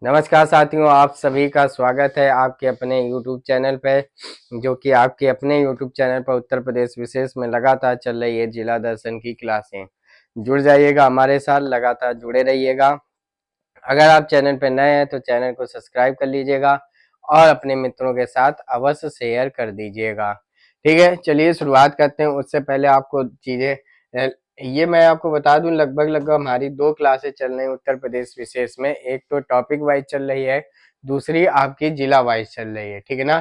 नमस्कार साथियों, आप सभी का स्वागत है आपके अपने YouTube चैनल पे, जो कि आपके अपने YouTube चैनल पर उत्तर प्रदेश विशेष में लगातार चल रही है जिला दर्शन की क्लासें। जुड़ जाइएगा हमारे साथ, लगातार जुड़े रहिएगा। अगर आप चैनल पे नए हैं तो चैनल को सब्सक्राइब कर लीजिएगा और अपने मित्रों के साथ अवश्य शेयर कर दीजिएगा। ठीक है, चलिए शुरुआत करते हैं। उससे पहले आपको चीज़ें ये मैं आपको बता दूं, लगभग हमारी 2 क्लासें चल रही हैं उत्तर प्रदेश विशेष में। एक तो टॉपिक वाइज चल रही है, दूसरी आपकी जिला वाइज चल रही है। ठीक है ना।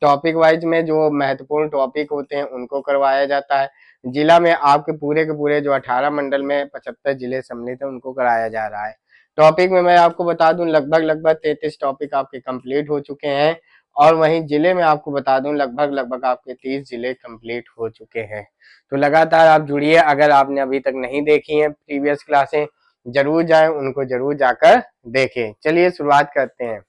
टॉपिक वाइज में जो महत्वपूर्ण टॉपिक होते हैं उनको करवाया जाता है। जिला में आपके पूरे के पूरे जो 18 मंडल में 75 जिले सम्मिलित हैं उनको कराया जा रहा है। टॉपिक में मैं आपको बता दूं, लगभग 33 टॉपिक आपके कंप्लीट हो चुके हैं और वहीं जिले में आपको बता दूं लगभग आपके 30 जिले कंप्लीट हो चुके हैं। तो लगातार आप जुड़िए। अगर आपने अभी तक नहीं देखी हैं प्रीवियस क्लासें, जरूर जाएं, उनको जरूर जाकर देखें। चलिए शुरुआत करते हैं।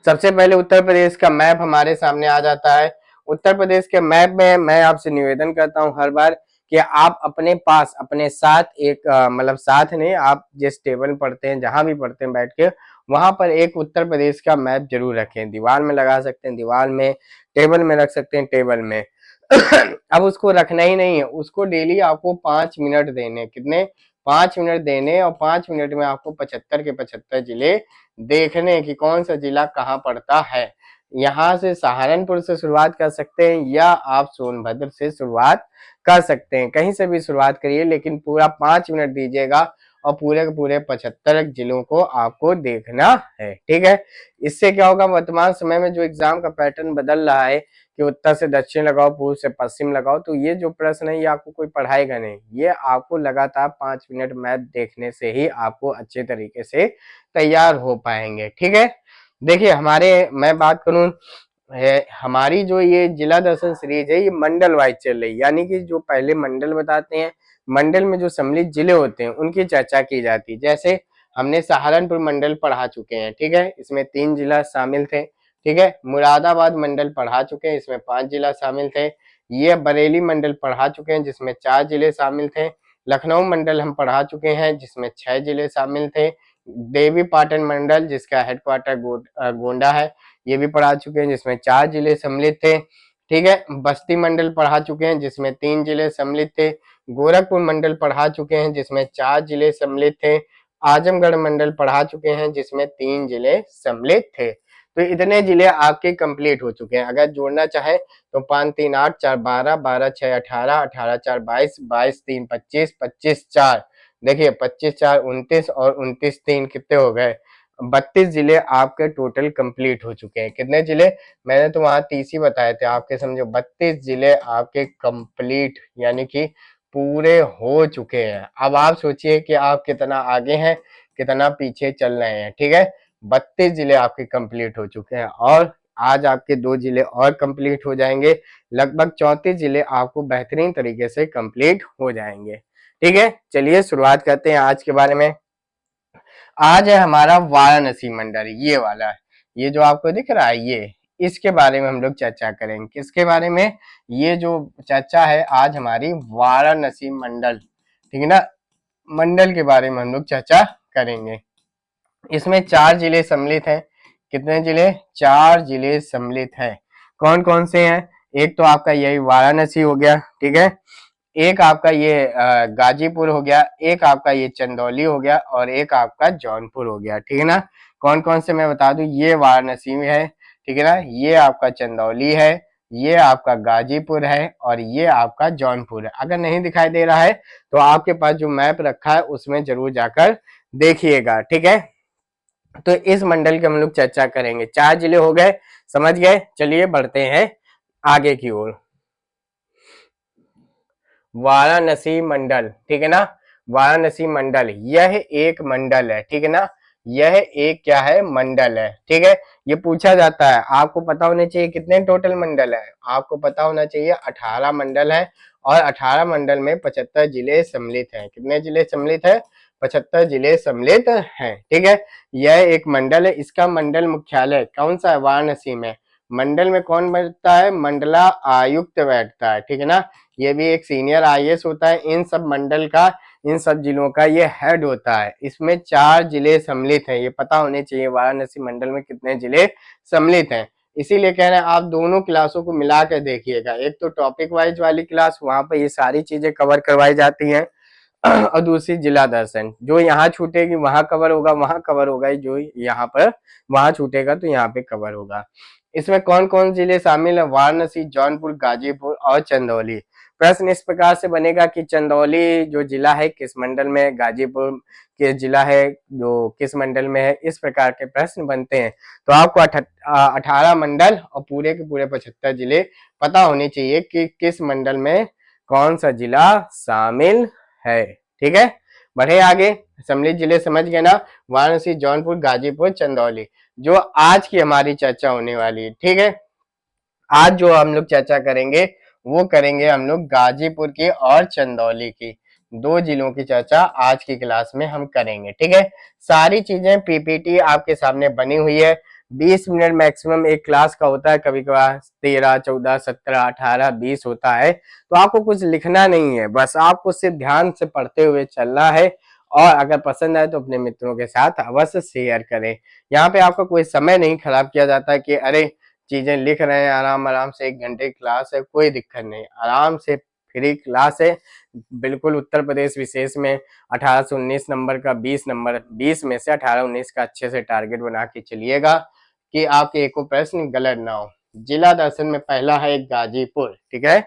सबसे पहले उत्तर प्रदेश का मैप हमारे सामने आ जाता है। उत्तर प्रदेश के मैप में मैं आपसे निवेदन करता हूं हर बार कि आप अपने पास अपने साथ एक मतलब साथ नहीं, आप जिस टेबल में पढ़ते हैं, जहां भी पढ़ते हैं बैठ के, वहां पर एक उत्तर प्रदेश का मैप जरूर रखें। दीवार में लगा सकते हैं, दीवार में, टेबल में रख सकते हैं, टेबल में। अब उसको रखना ही नहीं है, उसको डेली आपको 5 मिनट देने। कितने? 5 मिनट देने, और 5 मिनट में आपको 75 के 75 जिले देखने कि कौन सा जिला कहाँ पड़ता है। यहाँ से सहारनपुर से शुरुआत कर सकते हैं या आप सोनभद्र से शुरुआत कर सकते हैं, कहीं से भी शुरुआत करिए, लेकिन पूरा 5 मिनट दीजिएगा और पूरे के पूरे 75 जिलों को आपको देखना है। ठीक है। इससे क्या होगा, वर्तमान समय में जो एग्जाम का पैटर्न बदल रहा है कि उत्तर से दक्षिण लगाओ, पूर्व से पश्चिम लगाओ, तो ये जो प्रश्न है ये आपको कोई पढ़ाएगा नहीं। ये आपको लगातार 5 मिनट मैथ देखने से ही आपको अच्छे तरीके से तैयार हो पाएंगे। ठीक है। देखिए मैं बात करूं, हमारी जो ये जिला दर्शन सीरीज है ये मंडल वाइज चल रही है, यानी कि जो पहले मंडल बताते हैं, मंडल में जो सम्मिलित जिले होते हैं उनकी चर्चा की जाती है। जैसे हमने सहारनपुर मंडल पढ़ा चुके हैं, ठीक है, इसमें 3 जिला शामिल थे। ठीक है। मुरादाबाद मंडल पढ़ा चुके हैं, इसमें 5 जिला शामिल थे। ये बरेली मंडल पढ़ा चुके हैं जिसमें 4 जिले शामिल थे। लखनऊ मंडल हम पढ़ा चुके हैं जिसमें 6 जिले शामिल थे। देवी पाटन मंडल जिसका हेडक्वार्टर गोंडा है, ये भी पढ़ा चुके हैं जिसमें 4 जिले सम्मिलित थे। ठीक है। बस्ती मंडल पढ़ा चुके हैं जिसमें 3 जिले सम्मिलित थे। गोरखपुर मंडल पढ़ा चुके हैं जिसमें 4 जिले सम्मिलित थे। आजमगढ़ मंडल पढ़ा चुके हैं जिसमें 3 जिले सम्मिलित थे। तो इतने जिले आपके कंप्लीट हो चुके हैं। अगर जोड़ना चाहे तो 5 3 8 4 12 12 6 18 18 4 22 22 3 25 25 4, देखिए 25 4 29 और 29 3 कितने हो गए? 32 जिले आपके टोटल कंप्लीट हो चुके हैं। कितने जिले? मैंने तो वहां 30 ही बताए थे, आपके समझो 32 जिले आपके कंप्लीट यानी कि पूरे हो चुके हैं। अब आप सोचिए कि आप कितना आगे हैं, कितना पीछे चल रहे हैं। ठीक है। 32 जिले आपके कंप्लीट हो चुके हैं और आज आपके 2 जिले और कंप्लीट हो जाएंगे। लगभग 34 जिले आपको बेहतरीन तरीके से कंप्लीट हो जाएंगे। ठीक है। चलिए शुरुआत करते हैं आज के बारे में। आज है हमारा वाराणसी मंडल, ये वाला है, ये जो आपको दिख रहा है, ये इसके बारे में हम लोग चर्चा करेंगे। किसके बारे में? ये जो चर्चा है आज हमारी वाराणसी मंडल, ठीक है ना, मंडल के बारे में हम लोग चर्चा करेंगे। इसमें 4 जिले सम्मिलित हैं। कितने जिले? 4 जिले सम्मिलित हैं। कौन कौन से हैं? एक तो आपका यही वाराणसी हो गया, ठीक है, एक आपका ये गाजीपुर हो गया, एक आपका ये चंदौली हो गया और एक आपका जौनपुर हो गया। ठीक है ना। कौन कौन से मैं बता दूं, ये वाराणसी में है, ठीक है ना, ये आपका चंदौली है, ये आपका गाजीपुर है और ये आपका जौनपुर है। अगर नहीं दिखाई दे रहा है तो आपके पास जो मैप रखा है उसमें जरूर जाकर देखिएगा। ठीक है। तो इस मंडल की हम लोग चर्चा करेंगे। 4 जिले हो गए, समझ गए। चलिए बढ़ते हैं आगे की ओर। वाराणसी मंडल, ठीक है ना, वाराणसी मंडल यह एक मंडल है। ठीक है ना, यह एक क्या है? मंडल है। ठीक है। ये पूछा जाता है, आपको पता होने चाहिए कितने टोटल मंडल है, आपको पता होना चाहिए 18 मंडल है और 18 मंडल में 75 जिले सम्मिलित हैं। कितने जिले सम्मिलित है? 75 जिले सम्मिलित हैं। ठीक है। यह एक मंडल है। इसका मंडल मुख्यालय कौन सा है? वाराणसी में। मंडल में कौन बैठता है? मंडला आयुक्त बैठता है। ठीक है ना, ये भी एक सीनियर आईएएस होता है। इन सब मंडल का इन सब जिलों का ये हेड होता है। इसमें 4 जिले सम्मिलित हैं, ये पता होने चाहिए वाराणसी मंडल में कितने जिले सम्मिलित हैं। इसीलिए कह रहे हैं आप दोनों क्लासों को मिला कर देखिएगा, एक तो टॉपिक वाइज वाली क्लास, वहां पर ये सारी चीजें कवर करवाई जाती हैं और दूसरी जिला दर्शन, जो यहाँ छूटेगी वहां कवर होगा, वहां कवर होगा, जो यहाँ पर वहां छूटेगा तो यहाँ पे कवर होगा। इसमें कौन कौन जिले शामिल है? वाराणसी, जौनपुर, गाजीपुर और चंदौली। प्रश्न इस प्रकार से बनेगा कि चंदौली जो जिला है किस मंडल में है, गाजीपुर के जिला है जो किस मंडल में है, इस प्रकार के प्रश्न बनते हैं। तो आपको 18 मंडल और पूरे के पूरे 75 जिले पता होने चाहिए कि किस मंडल में कौन सा जिला शामिल है। ठीक है, बढ़े आगे। सम्मिलित जिले समझ गए ना, वाराणसी, जौनपुर, गाजीपुर, चंदौली। जो आज की हमारी चर्चा होने वाली है, ठीक है, आज जो हम लोग चर्चा करेंगे वो करेंगे हम लोग गाजीपुर की और चंदौली की, 2 जिलों की चर्चा आज की क्लास में हम करेंगे। ठीक है, सारी चीजें पीपीटी आपके सामने बनी हुई है। 20 मिनट मैक्सिमम एक क्लास का होता है, कभी कभार 13, 14, 17, 18, 20 होता है। तो आपको कुछ लिखना नहीं है, बस आपको सिर्फ ध्यान से पढ़ते हुए चलना है, और अगर पसंद आए तो अपने मित्रों के साथ अवश्य शेयर करें। यहाँ पे आपका कोई समय नहीं खराब किया जाता है कि अरे चीजें लिख रहे हैं, आराम आराम से 1 घंटे की क्लास है, कोई दिक्कत नहीं, आराम से फ्री क्लास है। बिल्कुल उत्तर प्रदेश विशेष में 18 से 19 नंबर का 20 नंबर, 20 में से 18-19 का अच्छे से टारगेट बना के चलिएगा कि आपके एको प्रश्न गलत ना हो। जिला दर्शन में पहला है गाजीपुर। ठीक है,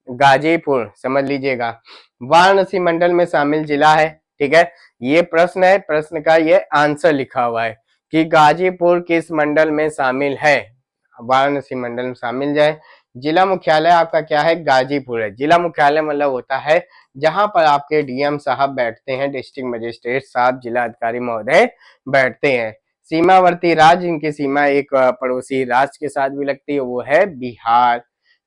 गाजीपुर समझ लीजिएगा, वाराणसी मंडल में शामिल जिला है। ठीक है, ये प्रश्न है, प्रश्न का ये आंसर लिखा हुआ है कि गाजीपुर किस मंडल में शामिल है, वाराणसी मंडल में शामिल जाए। जिला मुख्यालय आपका क्या है? गाजीपुर है। जिला मुख्यालय मतलब होता है जहां पर आपके डीएम साहब बैठते हैं, डिस्ट्रिक्ट मजिस्ट्रेट साहब, जिला अधिकारी महोदय बैठते हैं। सीमावर्ती राज्य, इनकी सीमा एक पड़ोसी राज्य के साथ भी लगती है, वो है बिहार।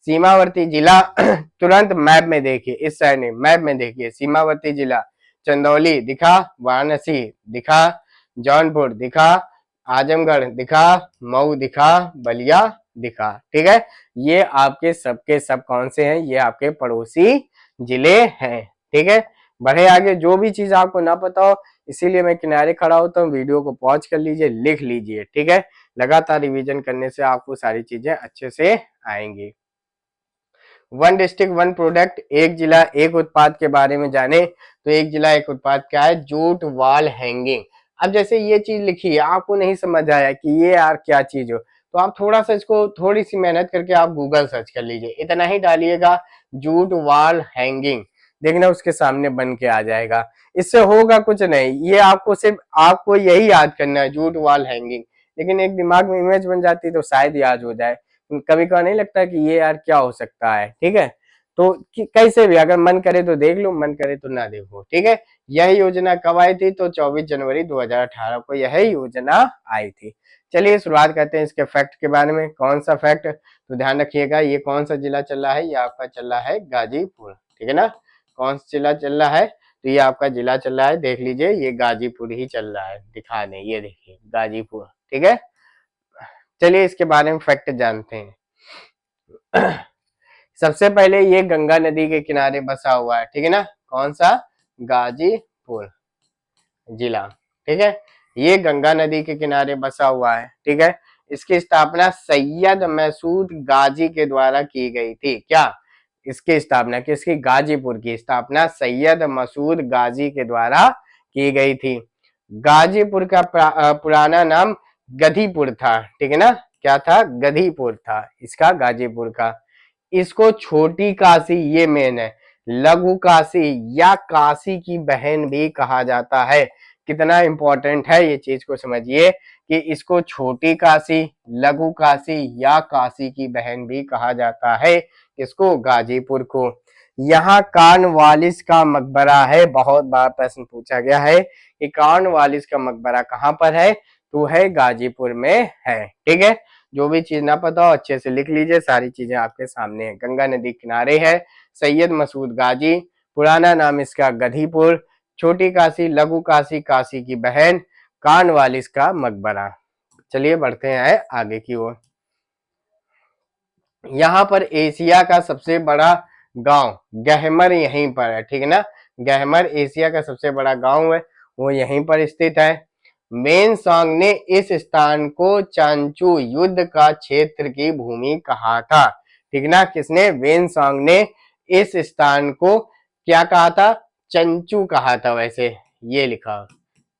सीमावर्ती जिला तुरंत मैप में देखिए, इस साइड नहीं, मैप में देखिए, सीमावर्ती जिला चंदौली दिखा, वाराणसी दिखा, जौनपुर दिखा, आजमगढ़ दिखा, मऊ दिखा, बलिया दिखा। ठीक है, ये आपके सबके सब कौन से हैं? ये आपके पड़ोसी जिले हैं। ठीक है, बढ़े आगे। जो भी चीज आपको ना पता हो, इसीलिए मैं किनारे खड़ा होता हूँ, वीडियो को पॉज कर लीजिए, लिख लीजिए। ठीक है, लगातार रिवीजन करने से आपको सारी चीजें अच्छे से आएंगी। 1 डिस्ट्रिक्ट 1 प्रोडक्ट, एक जिला एक उत्पाद के बारे में जाने तो एक जिला एक उत्पाद क्या है? Jute wall hanging. अब जैसे ये चीज लिखी है, आपको नहीं समझ आया कि ये यार क्या चीज हो, तो आप थोड़ा सा इसको थोड़ी सी मेहनत करके आप गूगल सर्च कर लीजिए, इतना ही डालिएगा जूट वॉल हैंगिंग, देखना उसके सामने बन के आ जाएगा। इससे होगा कुछ नहीं, ये आपको सिर्फ आपको यही याद करना है, जूट वॉल हैंगिंग, लेकिन एक दिमाग में इमेज बन जाती तो शायद याद हो जाए। कभी कभी नहीं लगता कि ये यार क्या हो सकता है। ठीक है, तो कैसे भी अगर मन करे तो देख लो, मन करे तो ना देखो। ठीक है, यह योजना कब आई थी? तो 24 जनवरी 2018 को यह योजना आई थी। चलिए शुरुआत करते हैं इसके फैक्ट के बारे में। कौन सा फैक्ट? तो ध्यान रखिएगा, ये कौन सा जिला चल रहा है? ये आपका चल रहा है गाजीपुर। ठीक है ना, कौन सा जिला चल रहा है? तो ये आपका जिला चल रहा है, देख लीजिए, ये गाजीपुर ही चल रहा है, दिखा दें, ये देखिए गाजीपुर। ठीक है, चलिए इसके बारे में फैक्ट जानते हैं। सबसे पहले ये गंगा नदी के किनारे बसा हुआ है। ठीक है ना, कौन सा? गाजीपुर जिला। ठीक है, ये गंगा नदी के किनारे बसा हुआ है। ठीक है, इसकी स्थापना सैयद मसूद गाजी के द्वारा की गई थी। क्या? इसकी स्थापना किसकी? गाजीपुर की स्थापना सैयद मसूद गाजी के द्वारा की गई थी। गाजीपुर का पुराना नाम गधीपुर था। ठीक है ना, क्या था? गधीपुर था इसका, गाजीपुर का। इसको छोटी काशी, ये मेन है, लघु काशी या काशी की बहन भी कहा जाता है। कितना इंपॉर्टेंट है, ये चीज को समझिए कि इसको छोटी काशी, लघु काशी या काशी की बहन भी कहा जाता है। किसको? गाजीपुर को। यहाँ कॉर्नवालिस का मकबरा है। बहुत बार प्रश्न पूछा गया है कि कॉर्नवालिस का मकबरा कहाँ पर है? तो है गाजीपुर में है। ठीक है, जो भी चीज ना पता हो अच्छे से लिख लीजिए, सारी चीजें आपके सामने है। गंगा नदी किनारे है, सैयद मसूद गाजी, पुराना नाम इसका गधीपुर, छोटी काशी, लघु काशी, काशी की बहन, कॉर्नवालिस का मकबरा। चलिए बढ़ते हैं आगे की ओर। यहाँ पर एशिया का सबसे बड़ा गांव गहमर यहीं पर है। ठीक है ना, गहमर एशिया का सबसे बड़ा गांव है, वो यहीं पर स्थित है। वेनसोंग ने इस स्थान को चांचू युद्ध का क्षेत्र की भूमि कहा था। ठीक ना, किसने? वेनसोंग ने इस स्थान को क्या कहा था? चंचू कहा था। वैसे ये लिखा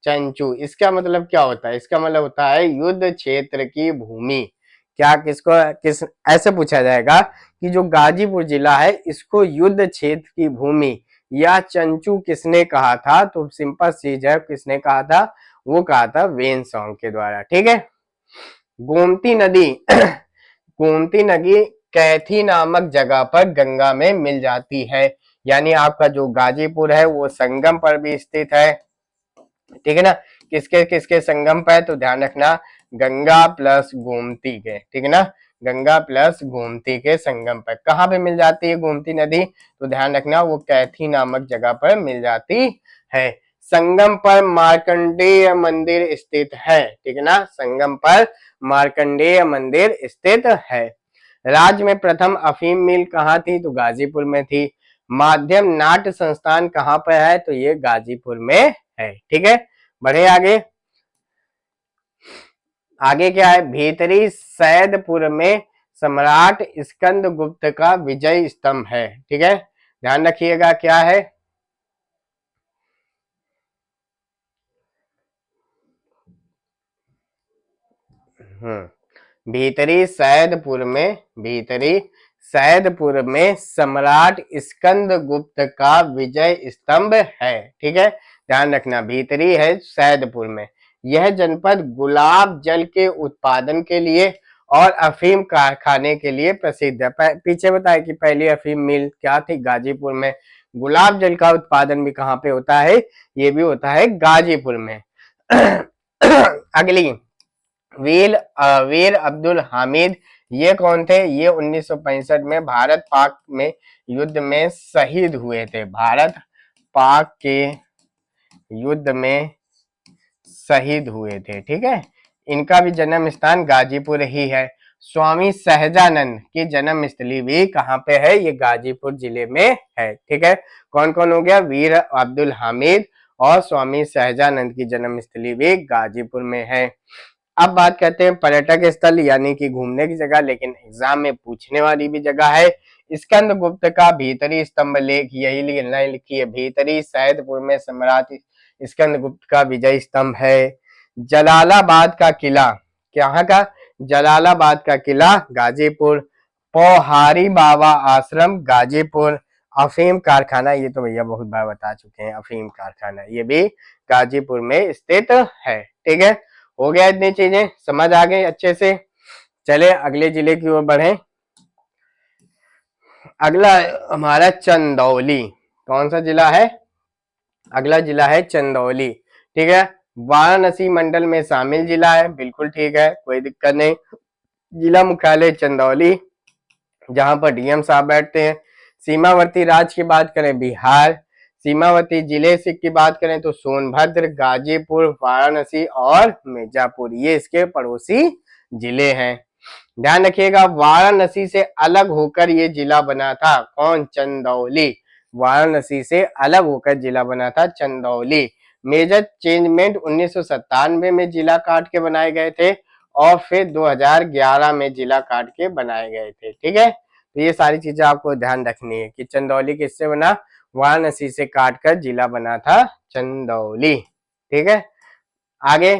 चंचू, इसका मतलब क्या होता है? इसका मतलब होता है युद्ध क्षेत्र की भूमि। क्या किसको किस ऐसे पूछा जाएगा कि जो गाजीपुर जिला है इसको युद्ध क्षेत्र की भूमि या चंचू किसने कहा था? तो सिंपल चीज है, किसने कहा था? वो कहा था वेनसोंग के द्वारा। ठीक है। गोमती नदी गोमती नदी कैथी नामक जगह पर गंगा में मिल जाती है। यानी आपका जो गाजीपुर है वो संगम पर भी स्थित है। ठीक है ना, किसके किसके संगम पर? तो ध्यान रखना, गंगा प्लस गोमती के। ठीक है ना, गंगा प्लस गोमती के संगम पर। कहाँ पे मिल जाती है गोमती नदी? तो ध्यान रखना, वो कैथी नामक जगह पर मिल जाती है। संगम पर मार्कंडेय मंदिर स्थित है। ठीक है ना, संगम पर मार्कंडेय मंदिर स्थित है। राज्य में प्रथम अफीम मिल कहाँ थी? तो गाजीपुर में थी। माध्यम नाट्य संस्थान कहाँ पर है? तो ये गाजीपुर में है। ठीक है, बढ़े आगे। आगे क्या है? भीतरी सैदपुर में सम्राट स्कंद गुप्त का विजय स्तंभ है। ठीक है, ध्यान रखिएगा क्या है। भीतरी सैदपुर में सम्राट स्कंद गुप्त का विजय स्तंभ है। ठीक है, ध्यान रखना, भीतरी है सैदपुर में। यह जनपद गुलाब जल के उत्पादन के लिए और अफीम कारखाने के लिए प्रसिद्ध है। पीछे बताया कि पहली अफीम मिल क्या थी? गाजीपुर में। गुलाब जल का उत्पादन भी कहाँ पे होता है? ये भी होता है गाजीपुर में। अगली, वीर अब्दुल हामिद, ये कौन थे? ये 1965 में भारत पाक में युद्ध में शहीद हुए थे। भारत पाक के युद्ध में शहीद हुए थे। ठीक है, इनका भी जन्म स्थान गाजीपुर ही है। स्वामी सहजानंद की जन्म स्थली भी कहाँ पे है? ये गाजीपुर जिले में है। ठीक है, कौन कौन हो गया? वीर अब्दुल हामिद और स्वामी सहजानंद की जन्म स्थली भी गाजीपुर में है। अब बात करते हैं पर्यटक स्थल यानी कि घूमने की जगह, लेकिन एग्जाम में पूछने वाली भी जगह है। स्कंद गुप्त का भीतरी स्तंभ लेख, यही लिखी है, भीतरी सैदपुर में सम्राट स्कंद गुप्त का विजय स्तंभ है। जलालाबाद का किला, कहाँ का? जलालाबाद का किला गाजीपुर। पौहारी बाबा आश्रम गाजीपुर। अफीम कारखाना, ये तो भैया बहुत बार बता चुके हैं, अफीम कारखाना ये भी गाजीपुर में स्थित है। ठीक है, हो गया, इतनी चीजें समझ आ गई अच्छे से। चले अगले जिले की ओर बढ़े। अगला हमारा चंदौली। कौन सा जिला है? अगला जिला है चंदौली। ठीक है, वाराणसी मंडल में शामिल जिला है। बिल्कुल ठीक है, कोई दिक्कत नहीं। जिला मुख्यालय चंदौली, जहां पर डीएम साहब बैठते हैं। सीमावर्ती राज्य की बात करें बिहार। सीमावर्ती जिले से की बात करें तो सोनभद्र, गाजीपुर, वाराणसी और मिर्जापुर, ये इसके पड़ोसी जिले हैं। ध्यान रखिएगा, वाराणसी से अलग होकर ये जिला बना था। कौन? चंदौली। वाराणसी से अलग होकर जिला बना था चंदौली। मेजर चेंजमेंट 1997 में जिला काट के बनाए गए थे और फिर 2011 में जिला काट के बनाए गए थे। ठीक है, तो ये सारी चीजें आपको ध्यान रखनी है कि चंदौली किससे बना? वाराणसी से काट कर जिला बना था चंदौली। ठीक है, आगे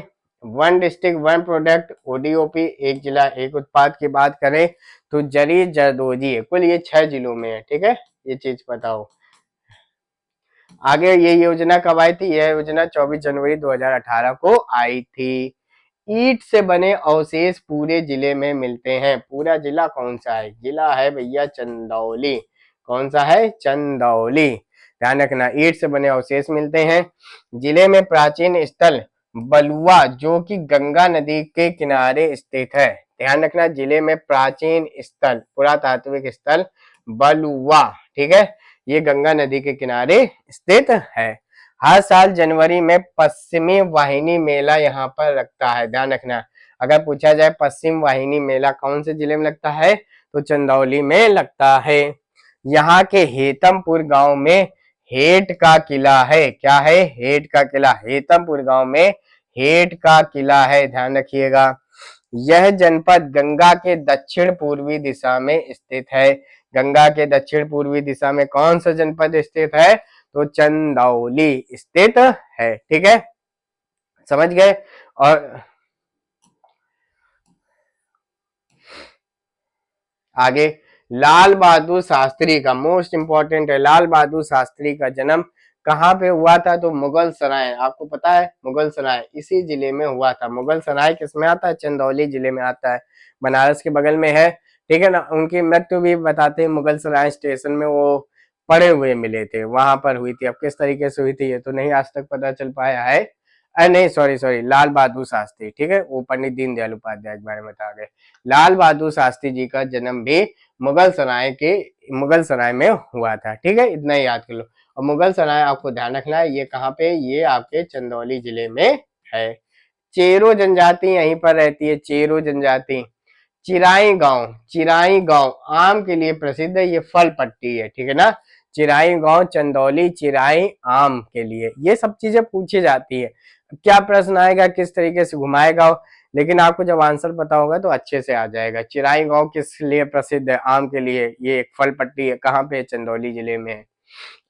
one district one product ODOP, एक जिला एक उत्पाद की बात करें तो जरी जरदोजी है। कुल ये 6 जिलों में है। ठीक है, ये चीज बताओ। आगे ये योजना कब आई थी? यह योजना 24 जनवरी 2018 को आई थी। ईंट से बने अवशेष पूरे जिले में मिलते हैं। पूरा जिला कौन सा है? जिला है भैया चंदौली। कौन सा है? चंदौली। ध्यान रखना, ईंट से बने अवशेष मिलते हैं। जिले में प्राचीन स्थल बलुआ, जो कि गंगा नदी के किनारे स्थित है। ध्यान रखना, जिले में प्राचीन स्थल, पुरातात्विक स्थल बलुआ। ठीक है, ये गंगा नदी के किनारे स्थित है। हर साल जनवरी में पश्चिमी वाहिनी मेला यहाँ पर लगता है। ध्यान रखना, अगर पूछा जाए पश्चिम वाहिनी मेला कौन से जिले में लगता है तो चंदौली में लगता है। यहाँ के हेतमपुर गांव में हेट का किला है। क्या है? हेट का किला। हेतमपुर गांव में हेट का किला है, ध्यान रखिएगा। यह जनपद गंगा के दक्षिण पूर्वी दिशा में स्थित है। गंगा के दक्षिण पूर्वी दिशा में कौन सा जनपद स्थित है? तो चंदौली स्थित है। ठीक है, समझ गए। और आगे, लाल बहादुर शास्त्री का मोस्ट इंपॉर्टेंट है, लाल बहादुर शास्त्री का जन्म कहाँ पे हुआ था? तो मुगल सराय, आपको पता है मुगल सराय इसी जिले में हुआ था। मुगल सराय किसमें आता है? चंदौली जिले में आता है, बनारस के बगल में है। ठीक है ना। उनकी मृत्यु भी बताते हैं, मुगल सराय स्टेशन में वो पड़े हुए मिले थे, वहां पर हुई थी। अब किस तरीके से हुई थी ये तो नहीं आज तक पता चल पाया है। नहीं, सॉरी सॉरी, लाल बहादुर शास्त्री। ठीक है, वो पंडित दीनदयाल उपाध्याय के बारे में बता गए। लाल बहादुर शास्त्री जी का जन्म भी मुगल सराय में हुआ था। ठीक है, इतना ही याद कर लो। और मुगल सराय आपको ध्यान रखना है, ये कहाँ पे? ये आपके चंदौली जिले में है। चेरो जनजाति यहीं पर रहती है, चेरो जनजाति। चिराई गांव आम के लिए प्रसिद्ध है, ये फल पट्टी है। ठीक है ना। चिराई गांव चंदौली, चिराई आम के लिए, ये सब चीजें पूछी जाती है। क्या प्रश्न आएगा, किस तरीके से घुमाएगा, लेकिन आपको जब आंसर पता होगा तो अच्छे से आ जाएगा। चिराई गांव किस लिए प्रसिद्ध है? आम के लिए। ये एक फल पट्टी है, कहाँ पे? चंदौली जिले में है।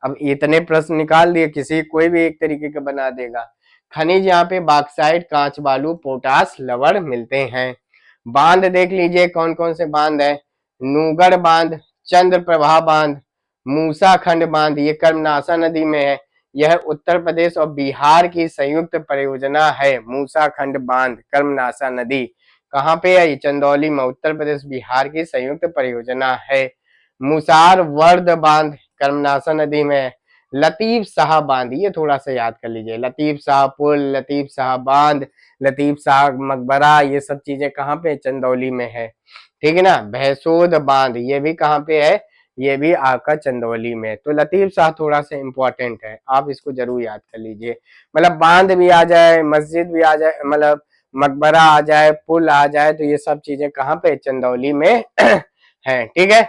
अब इतने प्रश्न निकाल दिए, किसी कोई भी एक तरीके का बना देगा। खनिज यहाँ पे बॉक्साइट, कांच बालू, पोटास, लवण मिलते हैं। बांध देख लीजिए कौन कौन से बांध है। नूगढ़ बांध, चंद्र प्रभा बांध, मूसा खंड बांध, ये कर्मनाशा नदी में है। यह उत्तर प्रदेश और बिहार की संयुक्त परियोजना है। मूसा खंड बांध, कर्मनाशा नदी कहाँ पे है? ये चंदौली में, उत्तर प्रदेश बिहार की संयुक्त परियोजना है। मुसार वर्द बांध कर्मनाशा नदी में। लतीफ शाह बांध, ये थोड़ा सा याद कर लीजिए। लतीफ शाह पुल, लतीफ शाह बांध, लतीफ शाह मकबरा, ये सब चीजें कहाँ पे? चंदौली में है। ठीक है ना। भैंसोद बांध, ये भी कहाँ पे है? ये भी आपका चंदौली में। तो लतीफ शाह थोड़ा सा इंपॉर्टेंट है, आप इसको जरूर याद कर लीजिए। मतलब बांध भी आ जाए, मस्जिद भी आ जाए, मतलब मकबरा आ जाए, पुल आ जाए, तो ये सब चीजें कहाँ पे? चंदौली में है। ठीक है,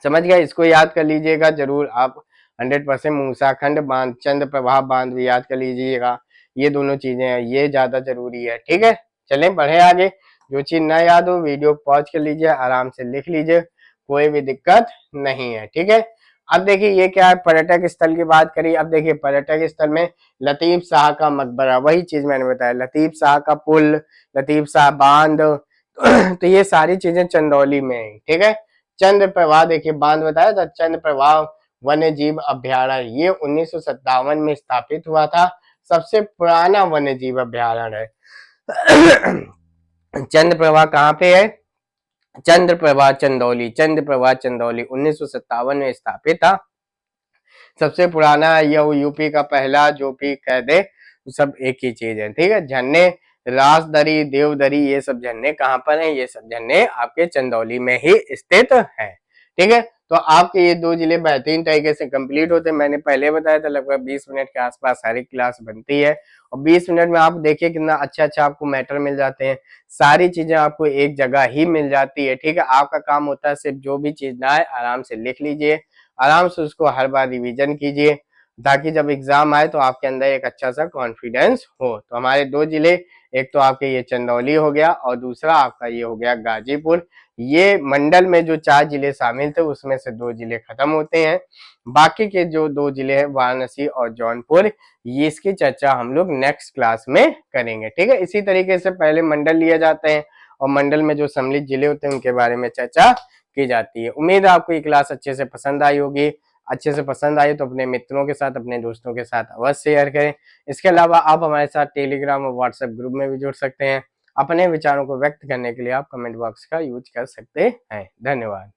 समझ गए। इसको याद कर लीजिएगा जरूर आप 100%। मूसाखंड बांध, चंद्र प्रभा बांध भी याद कर लीजिएगा। ये दोनों चीजें हैं, ये ज्यादा जरूरी है। ठीक है, चलें बढ़े आगे। जो चीज ना याद हो वीडियो पॉज कर लीजिए, आराम से लिख लीजिए, कोई भी दिक्कत नहीं है। ठीक है। अब देखिए ये क्या है, पर्यटक स्थल की बात करी। अब देखिए पर्यटक स्थल में लतीफ शाह का मकबरा, वही चीज मैंने बताया, लतीफ शाह का पुल, लतीफ शाह बांध, तो ये सारी चीजें चंदौली में है। ठीक है। चंद्र प्रवाह, देखिए बांध बताया था, चंद्र प्रवाह वन्य जीव अभ्यारण्य, ये 1957 में स्थापित हुआ था। सबसे पुराना वन्य जीव अभ्यारण्य है। चंद्र प्रवाह कहाँ पे है? चंद्र प्रवाह चंदौली, चंद्र प्रवाह चंदौली 1957 में स्थापित था। सबसे पुराना, यह यूपी का पहला जो भी कह दे, सब एक ही चीज है। ठीक है। झरने रासदरी, देवदरी, ये सब झरने कहाँ पर हैं? ये सब झरने आपके चंदौली में ही स्थित है। ठीक है। तो आपके ये दो जिले बेहतरीन तरीके से कंप्लीट होते हैं। मैंने पहले बताया था लगभग 20 मिनट के आसपास सारी क्लास बनती है, और 20 मिनट में आप देखिए कितना अच्छा अच्छा आपको मैटर मिल जाते हैं, सारी चीजें आपको एक जगह ही मिल जाती है। ठीक है। आपका काम होता है सिर्फ जो भी चीज ना आए आराम से लिख लीजिए, आराम से उसको हर बार रिवीजन कीजिए, ताकि जब एग्जाम आए तो आपके अंदर एक अच्छा सा कॉन्फिडेंस हो। तो हमारे दो जिले, एक तो आपके ये चंदौली हो गया और दूसरा आपका ये हो गया गाजीपुर। ये मंडल में जो 4 जिले शामिल थे उसमें से 2 जिले खत्म होते हैं। बाकी के जो 2 जिले हैं वाराणसी और जौनपुर, ये इसकी चर्चा हम लोग नेक्स्ट क्लास में करेंगे। ठीक है। इसी तरीके से पहले मंडल लिए जाते हैं और मंडल में जो सम्मिलित जिले होते हैं उनके बारे में चर्चा की जाती है। उम्मीद है आपको ये क्लास अच्छे से पसंद आई होगी। अच्छे से पसंद आई तो अपने मित्रों के साथ, अपने दोस्तों के साथ अवश्य शेयर करें। इसके अलावा आप हमारे साथ टेलीग्राम और व्हाट्सएप ग्रुप में भी जुड़ सकते हैं। अपने विचारों को व्यक्त करने के लिए आप कमेंट बॉक्स का यूज कर सकते हैं। धन्यवाद।